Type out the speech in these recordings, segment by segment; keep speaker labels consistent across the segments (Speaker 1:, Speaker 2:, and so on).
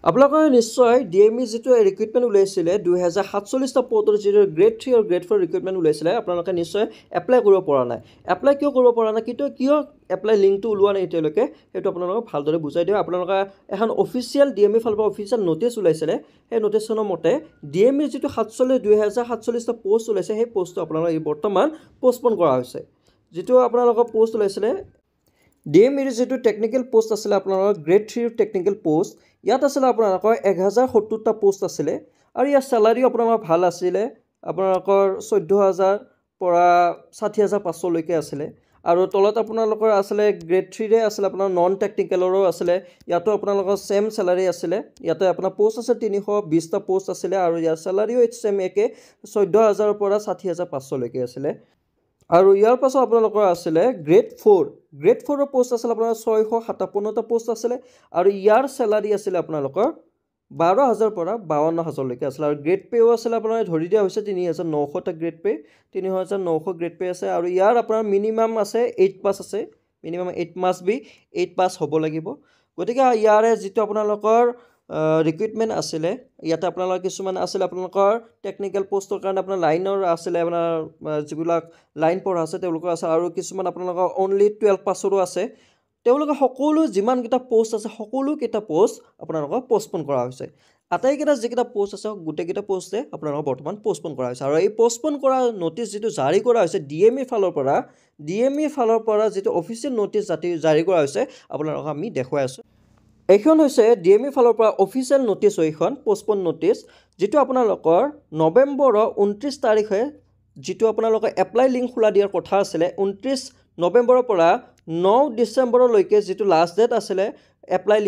Speaker 1: আপোনালোকে নিশ্চয় ডিএমই যেটো ৰিক্ৰুটমেণ্ট ওলাইছিলে 2047টা পদৰ যেটো গ্ৰেড 3 আৰু গ্ৰেড 4 ৰিক্ৰুটমেণ্ট ওলাইছিলে আপোনালোকে নিশ্চয় এপ্লাই কৰিব পৰা নাই এপ্লাই কিয় কৰিব পৰা নাই কিয় এপ্লাই লিংকটো ওলোৱা নাই এতিয়ালৈকে সেইটো আপোনালোকক ভালদৰে বুজাই দিওঁ আপোনালোকে এখন অফিচিয়েল ডিএমই ফালৰ পৰা অফিচিয়েল নোটিছ ওলাইছিলে সেই নোটিছখনৰ মতে ডিএমই যেটো 2047টা পোষ্ট ওলাইছে সেই পোষ্টটো আপোনালোকে বৰ্তমান পোষ্টপন কৰা হৈছে যেটো আপোনালোকৰ পোষ্ট ওলাইছিলে ডিএমইৰ যেটো টেকনিক্যাল পোষ্ট আছিল আপোনালোকৰ গ্ৰেড 3 টেকনিক্যাল পোষ্ট ইয়াত আছিল আপোনালোকৰ 1070টা পোষ্ট আছিল আৰু ইয়াৰ স্যালাৰি আপোনালোকৰ ভাল আছিল আপোনালোকৰ 14000 পৰা 60500 লৈকে আছিল আৰু তলত আপোনালোকৰ আছিল গ্ৰেড 3 ৰে আছিল আপোনাৰ নন টেকনিক্যালৰো আছিল ইয়াতো আপোনালোকৰ সেম স্যালাৰি আছিল ইয়াতে আপোনাৰ পোষ্ট আছে 320টা পোষ্ট আছিল আৰু ইয়াৰ স্যালাৰিও সেম একে 14000 পৰা 60500 লৈকে আছিল আৰু ইয়াৰ পাছত আপোনালোকৰ আছিল গ্ৰেড 4 ৰ পোষ্ট আছিল আপোনাৰ 657টা পোষ্ট আছিল আৰু ইয়াৰ স্যালাৰি আছিল আপোনালোকৰ 12000 পৰা 52000 লৈকে আছিল আৰু গ্ৰেড পেও আছিল আপোনাৰ ধৰি দিয়া হৈছে 3900 টা গ্ৰেড পে 3900 গ্ৰেড পে আছে আৰু ইয়াৰ আপোনাৰ মিনিমাম আছে 8 পাস আছে মিনিমাম 8 মাস বি 8 পাস হ'ব লাগিব গতিকে ইয়াৰে যেটো আপোনালোকৰ ৰিক্ৰুটমেণ্ট আছিল ইয়াতে আপোনালোকৰ কিছুমান আছিল আপোনালোকৰ টেকনিক্যাল পোষ্টৰ কাৰণে আপোনাৰ লাইনৰ আছিল আপোনাৰ যিবিলাক লাইন পঢ়া আছে তেওঁলোকৰ আছে আৰু কিছুমান আপোনালোকৰ অনলি 12 পাছৰো আছে তেওঁলোকৰ সকলো যিমান কিটা পোষ্ট আছে সকলো কিটা পোষ্ট আপোনালোকৰ পোষ্টপন কৰা হৈছে আটাইকেইটা যিকেইটা পোষ্ট আছে গোটেইকেইটা পোষ্টে আপোনালোকৰ বৰ্তমান পোষ্টপন কৰা হৈছে আৰু এই পোষ্টপন কৰা নোটিছ যেটো জাৰি কৰা হৈছে ডিএমই ফালৰ পৰা যেটো অফিচিয়েল নোটিছ জাৰি কৰা হৈছে আপোনালোকক আমি দেখুৱাই আছো এখন হৈছে ডিএমই ফালৰ পৰা অফিচিয়েল নোটিছ এইখন পোষ্টপন নোটিছ যেটো আপোনালোকৰ নৱেম্বৰৰ 29 তাৰিখে যেটো আপোনালোকৰ এপ্লাই লিংক খোলা দিয়াৰ কথা আছিল 29 নৱেম্বৰৰ পৰা 9 ডিসেম্বৰলৈকে যেটো লাষ্ট ডেট আছিল এপ্লাই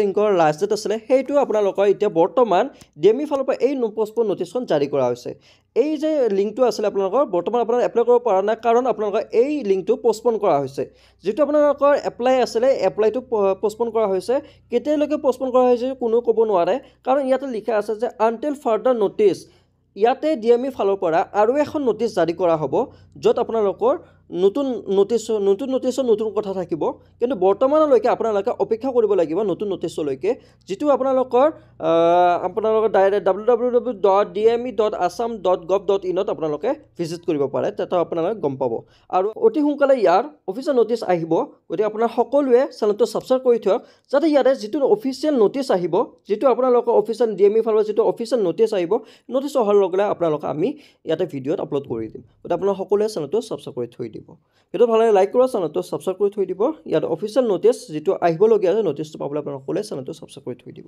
Speaker 1: লিংকৰ লাষ্ট ডেট আছিল হেইটো আপোনালোকৰ এতিয়া বৰ্তমান ডিএমই ফালৰ পৰা এই পোষ্টপন নোটিছখন জাৰি কৰা হৈছে এই যে লিংকটো আছিল আপোনালোকৰ বৰ্তমান আপোনালোকে এপ্লাই কৰিব পৰা নাই কাৰণ আপোনালোকৰ এই লিংকটো পোষ্টপন কৰা হৈছে যেটো আপোনালোকৰ এপ্লাই আছিল এপ্লাইটো পোষ্টপন কৰা হৈছে কেতিয়ালৈকে পোষ্টপন কৰা হৈছে কোনো ক'ব নোৱাৰে কাৰণ ইয়াতে লিখা আছে যে আনটিল ফাৰ্দাৰ নোটিছ ইয়াতে ডিএমই ফালৰ পৰা আৰু এখন নোটিছ জাৰি কৰা হ'ব যত আপোনালোকৰ নতুন নোটিছৰ কথা থাকিব কিন্তু বৰ্তমানলৈকে আপোনালোকে অপেক্ষা কৰিব লাগিব নতুন নোটিছলৈকে যেটো আপোনালোকৰ ডাইৰেক্ট www.dme.assam.gov.in ত আপোনালোকে ভিজিট কৰিব পাৰে তাতে আপোনালোকে গম পাব আৰু অতি সোনকালে ইয়াৰ অফিচিয়েল নোটিছ আহিব গতিকে আপোনাৰ সকলোৱে চেনেলটো সাবস্ক্ৰাইব কৰি থওক যাতে ইয়াৰে যেটো অফিচিয়েল নোটিছ আহিব যেটো আপোনালোকৰ অফিচিয়েল ডিএমই ফালৰ যেটো অফিচিয়েল নোটিছ আহিব নোটিছ অহাৰ লগে লগে আপোনালোকে আমি ইয়াতে ভিডিঅ'ত আপলোড কৰি দিম গতিকে আপোনালোকে সকলোৱে চেনেলটো সাবস্ক্ৰাইব কৰি থৈ দিব ভিডিঅ' ভাল লাগে লাইক কৰা চেনেলটো সাবস্ক্ৰাইব কৰি থৈ দিব ইয়াত অফিচিয়েল নোটিছ যেটো আহিব লগিয়া আছে নোটিছটো পাবলৈ আপোনালোকে সকলোৱে চেনেলটো সাবস্ক্ৰাইব কৰি থৈ দিব